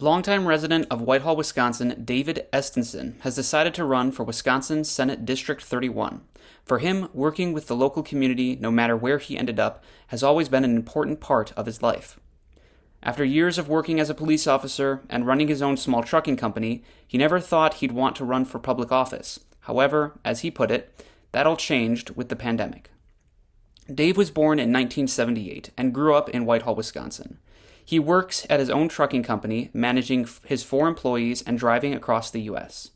Longtime resident of Whitehall, Wisconsin, David Estenson has decided to run for Wisconsin Senate District 31. For him, working with the local community, no matter where he ended up, has always been an important part of his life. After years of working as a police officer and running his own small trucking company, he never thought he'd want to run for public office. However, as he put it, that all changed with the pandemic. Dave was born in 1978 and grew up in Whitehall, Wisconsin. He works at his own trucking company, managing his 4 employees and driving across the U.S.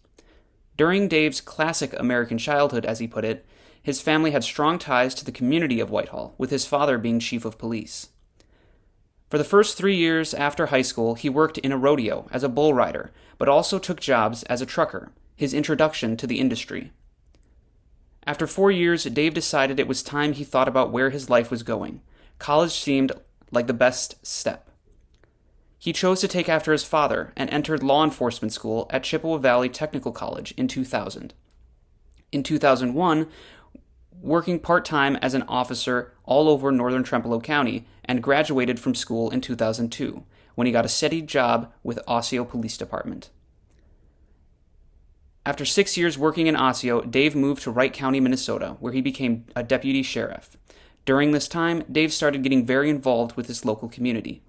During Dave's classic American childhood, as he put it, his family had strong ties to the community of Whitehall, with his father being chief of police. For the first 3 years after high school, he worked in a rodeo as a bull rider, but also took jobs as a trucker, his introduction to the industry. After 4 years, Dave decided it was time he thought about where his life was going. College seemed like the best step. He chose to take after his father and entered law enforcement school at Chippewa Valley Technical College in 2000. In 2001, working part-time as an officer all over northern Trempealeau County, and graduated from school in 2002, when he got a steady job with Osseo Police Department. After 6 years working in Osseo, Dave moved to Wright County, Minnesota, where he became a deputy sheriff. During this time, Dave started getting very involved with his local community.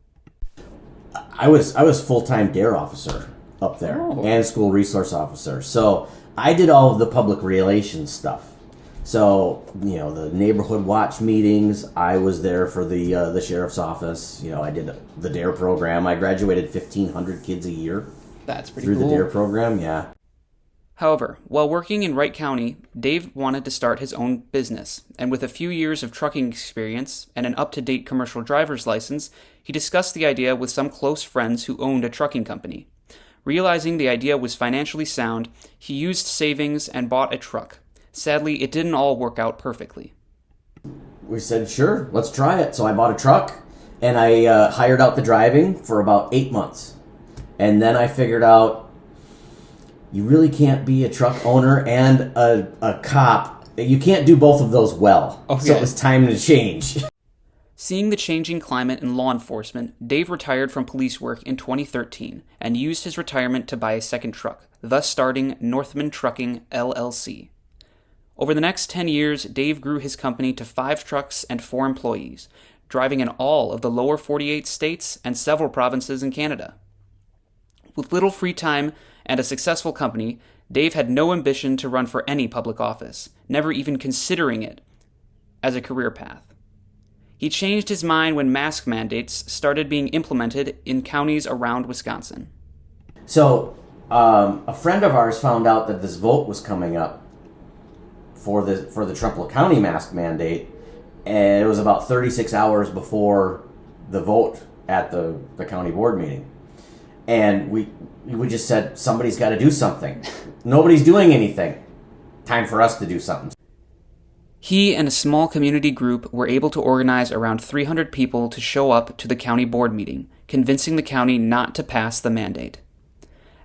I was full-time DARE officer up there, and school resource officer. So I did all of the public relations stuff. So, the neighborhood watch meetings, I was there for the sheriff's office. I did the DARE program. I graduated 1,500 kids a year. That's pretty cool. Through the DARE program, yeah. However, while working in Wright County, Dave wanted to start his own business, and with a few years of trucking experience and an up-to-date commercial driver's license, he discussed the idea with some close friends who owned a trucking company. Realizing the idea was financially sound, he used savings and bought a truck. Sadly, it didn't all work out perfectly. We said, sure, let's try it. So I bought a truck, and I hired out the driving for about 8 months. And then I figured out, you really can't be a truck owner and a cop. You can't do both of those well. Okay. So it was time to change. Seeing the changing climate in law enforcement, Dave retired from police work in 2013 and used his retirement to buy a second truck, thus starting Northman Trucking, LLC. Over the next 10 years, Dave grew his company to 5 trucks and 4 employees, driving in all of the lower 48 states and several provinces in Canada. With little free time and a successful company, Dave had no ambition to run for any public office, never even considering it as a career path. He changed his mind when mask mandates started being implemented in counties around Wisconsin. So, a friend of ours found out that this vote was coming up for the Trempealeau County mask mandate, and it was about 36 hours before the vote at the county board meeting. And we just said, somebody's got to do something. Nobody's doing anything. Time for us to do something. He and a small community group were able to organize around 300 people to show up to the county board meeting, convincing the county not to pass the mandate.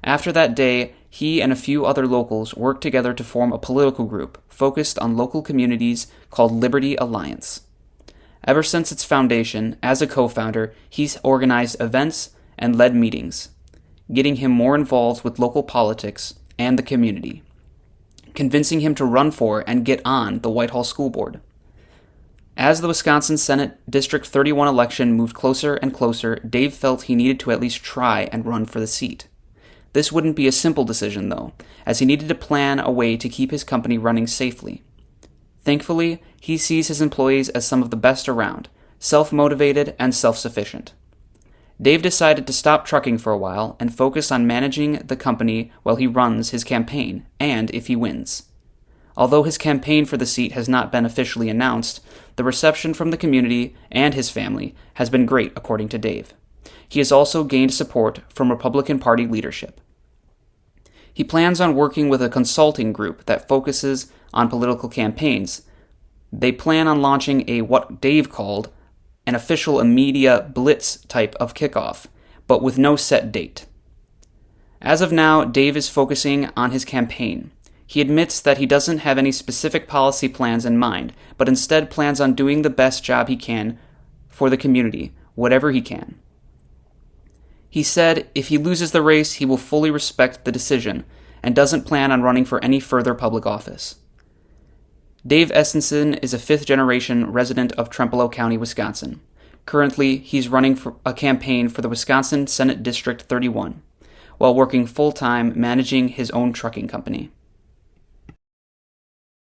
After that day, he and a few other locals worked together to form a political group focused on local communities called Liberty Alliance. Ever since its foundation, as a co-founder, he's organized events and led meetings, getting him more involved with local politics and the community, convincing him to run for and get on the Whitehall School Board. As the Wisconsin Senate District 31 election moved closer and closer, Dave felt he needed to at least try and run for the seat. This wouldn't be a simple decision, though, as he needed to plan a way to keep his company running safely. Thankfully, he sees his employees as some of the best around, self-motivated and self-sufficient. Dave decided to stop trucking for a while and focus on managing the company while he runs his campaign, and if he wins. Although his campaign for the seat has not been officially announced, the reception from the community and his family has been great, according to Dave. He has also gained support from Republican Party leadership. He plans on working with a consulting group that focuses on political campaigns. They plan on launching what Dave called an official media blitz type of kickoff, but with no set date. As of now, Dave is focusing on his campaign. He admits that he doesn't have any specific policy plans in mind, but instead plans on doing the best job he can for the community, whatever he can. He said if he loses the race, he will fully respect the decision and doesn't plan on running for any further public office. Dave Estenson is a fifth-generation resident of Trempealeau County, Wisconsin. Currently, he's running for a campaign for the Wisconsin Senate District 31, while working full-time managing his own trucking company.